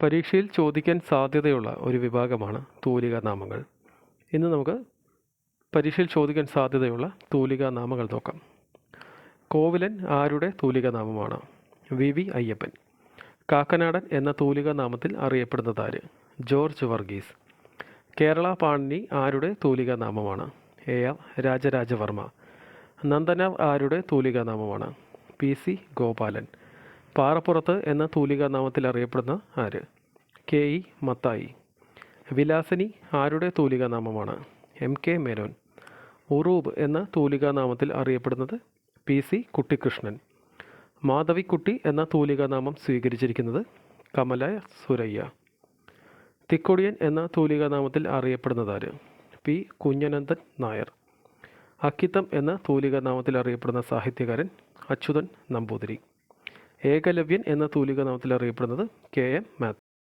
പരീക്ഷയിൽ ചോദിക്കാൻ സാധ്യതയുള്ള ഒരു വിഭാഗമാണ് തൂലികാനാമങ്ങൾ. ഇന്ന് നമുക്ക് പരീക്ഷയിൽ ചോദിക്കാൻ സാധ്യതയുള്ള തൂലികാനാമങ്ങൾ നോക്കാം. കോവിലൻ ആരുടെ തൂലികാനാമമാണ്? വി അയ്യപ്പൻ. കാക്കനാടൻ എന്ന തൂലികാനാമത്തിൽ അറിയപ്പെടുന്നതാര്? ജോർജ് വർഗീസ്. കേരള പാണിനി ആരുടെ തൂലികാനാമമാണ്? AR രാജരാജവർമ്മ. നന്ദനാർ ആരുടെ തൂലികാനാമമാണ്? PC ഗോപാലൻ. പാറപ്പുറത്ത് എന്ന തൂലികാനാമത്തിൽ അറിയപ്പെടുന്ന ആര്? KE മത്തായി. വിലാസിനി ആരുടെ തൂലികാനാമമാണ്? MK മേനോൻ. ഉറൂബ് എന്ന തൂലികാനാമത്തിൽ അറിയപ്പെടുന്നത് PC കുട്ടിക്കൃഷ്ണൻ. മാധവിക്കുട്ടി എന്ന തൂലികാനാമം സ്വീകരിച്ചിരിക്കുന്നത് കമല സുരയ്യ. തിക്കൊടിയൻ എന്ന തൂലികാനാമത്തിൽ അറിയപ്പെടുന്നതാര്? P കുഞ്ഞനന്ദൻ നായർ. അക്കിത്തം എന്ന തൂലികാനാമത്തിൽ അറിയപ്പെടുന്ന സാഹിത്യകാരൻ അച്യുതൻ നമ്പൂതിരി. ഏകലവ്യൻ എന്ന തൂലികാനാമത്തിൽ അറിയപ്പെടുന്നത് KM മാത്യു.